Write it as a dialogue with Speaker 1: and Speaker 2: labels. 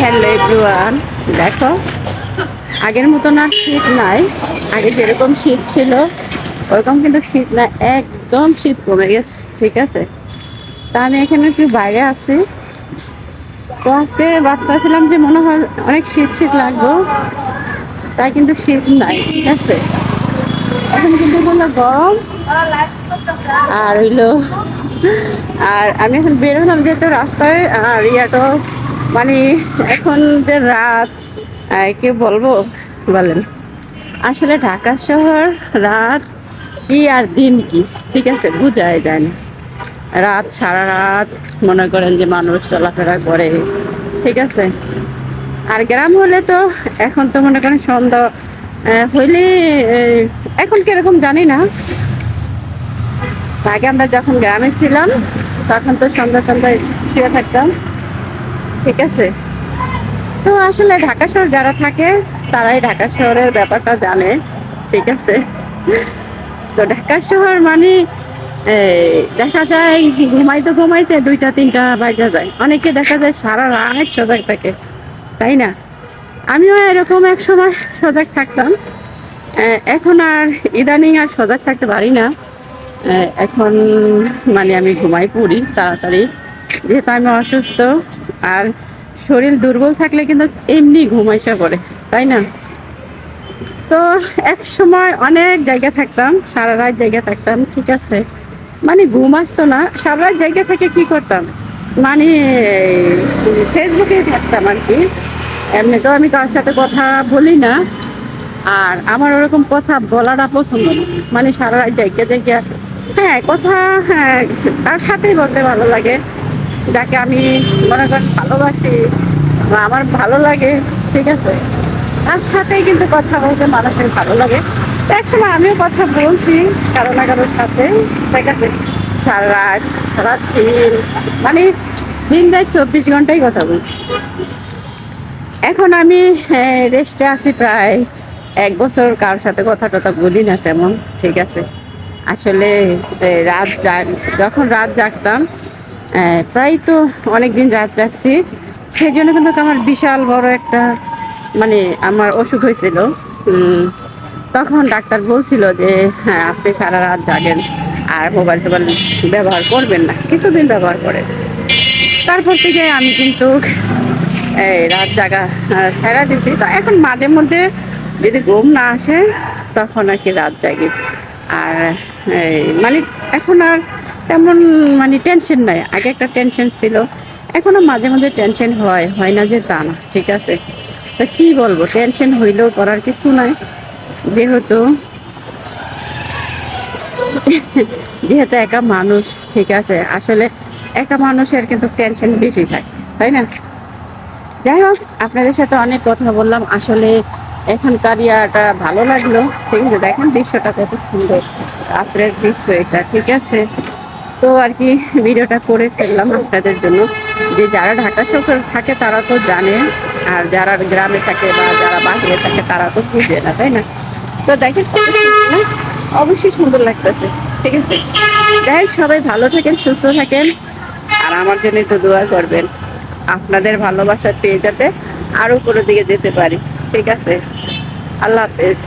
Speaker 1: Hello everyone, দেখো আগের মতন আর শীত নাই। আগে যেরকম শীত ছিল ওরকম কিন্তু শীত নাই, একদম শীত কমে গেছে। ঠিক আছে, তা আমি এখানে একটু বাইরে আছি। তো আজকে ভাবতেছিলাম যে মনে হয় অনেক শীত শীত লাগবে, তাই কিন্তু শীত নাই। ঠিক আছে, এখন কিন্তু হলো গরম। আর হইলো আর আমি এখন বেরোলাম যেহেতু রাস্তায়, আর ইয়াটো মানে এখন যে রাত, কে বলবো বলেন, আসলে ঢাকা শহর রাত কি আর দিন কি, ঠিক আছে, বোঝাই যায় না। রাত সারা রাত মনে করেন যে মানুষ চলাফেরা করে। ঠিক আছে, আর গ্রাম হলে তো এখন তো মনে করেন সন্ধ্যা হইলে এখন কিরকম জানি না। আগে আমরা যখন গ্রামে ছিলাম তখন তো সন্ধ্যা সন্ধ্যায় শুয়ে থাকতাম। ঠিক আছে, তো আসলে ঢাকা শহর যারা থাকে তারাই ঢাকা শহরের ব্যাপারটা জানে। ঠিক আছে, তো ঢাকা শহর মানে দেখা যায় ঘুমাইতে ঘুমাইতে 2টা 3টা বাজা যায়, অনেকে দেখা যায় সারা রাত সজাগ থাকে, তাই না? আমিও এরকম এক সময় সজাগ থাকতাম। এখন আর ইদানিং আর সজাগ থাকতে পারি না। এখন মানে আমি ঘুমাই পড়ি তাড়াতাড়ি, যেহেতু আমি অসুস্থ। আর শরীর দুর্বল থাকলে কিন্তু এমনি ঘুম আইসা পড়ে, তাই না? তো এক সময় অনেক জায়গা থাকতাম, সারা রাত জায়গা থাকতাম। ঠিক আছে, মানে ঘুম আসতো না, সারা রাত জায়গা থেকে কি করতাম, মানে ফেসবুকে থাকতাম আর কি। এমনি তো আমি কার সাথে কথা বলি না, আর আমার ওরকম কথা বলাটা পছন্দ না। মানে সারা রাত জায়গা জায়গা, হ্যাঁ কথা, হ্যাঁ তার সাথেই বলতে ভালো লাগে, যাকে আমি মনে করেন ভালোবাসি বা আমার ভালো লাগে। ঠিক আছে, তার সাথেই কিন্তু কথা বলতে মানুষের ভালো লাগে। তো একসময় আমিও কথা বলছি কারো না কারোর সাথে। ঠিক আছে, সারা রাত সারা দিন, মানে দিন রাত 24 ঘন্টাই কথা বলছি। এখন আমি রেস্টে আছি প্রায় 1 বছর, কারোর সাথে কথা টথা বলি না তেমন। ঠিক আছে, আসলে রাত যখন রাত জাগতাম, প্রায় তো অনেক দিন রাত জাগছি, সেই জন্য কিন্তু আমার বিশাল বড় একটা মানে আমার অসুখ হয়েছিল। তখন ডাক্তার বলছিল যে হ্যাঁ আপনি সারা রাত জাগেন আর মোবাইল টোবাইল ব্যবহার করবেন না, কিছুদিন ব্যবহার করেন। তারপর থেকে আমি কিন্তু এই রাত জাগা ছেড়া দিছি। তো এখন মাঝে মধ্যে যদি ঘুম না আসে তখন আর কি রাত জাগি। আর মানে এখন আর তেমন মানে টেনশন নাই, আগে একটা টেনশন ছিল, এখনো মাঝে মাঝে টেনশন হয়, হয় না যে তা না। ঠিক আছে, তো কি বলবো, টেনশন হইলেও করার কিছু নাই, যেহেতু যেহেতু একা মানুষ। ঠিক আছে, আসলে একা মানুষের কিন্তু টেনশন বেশি থাকে, তাই না? যাই হোক, আপনাদের সাথে অনেক কথা বললাম, আসলে এখানকার ইয়াটা ভালো লাগলো। ঠিক আছে, দেখেন দৃশ্যটা কত সুন্দর, রাত্রের দৃশ্য এটা। ঠিক আছে, তো আর কি ভিডিওটা করে ফেললাম আপনাদের জন্য। যে যারা ঢাকা শহরে থাকে তারা তো জানে, আর যারা গ্রামে থাকে বা যারা বাহিরে থাকে তারা তো বুঝে না, তাই না? তো দেখেন কত সুন্দর না? অবশ্যই সুন্দর লাগতেছে। ঠিক আছে, যাই হোক, সবাই ভালো থাকেন, সুস্থ থাকেন, আর আমার জন্য একটু দোয়া করবেন আপনাদের ভালোবাসা পেয়ে যাতে আরো কোনো দিকে যেতে পারি। ঠিক আছে, আল্লাহ হাফেজ।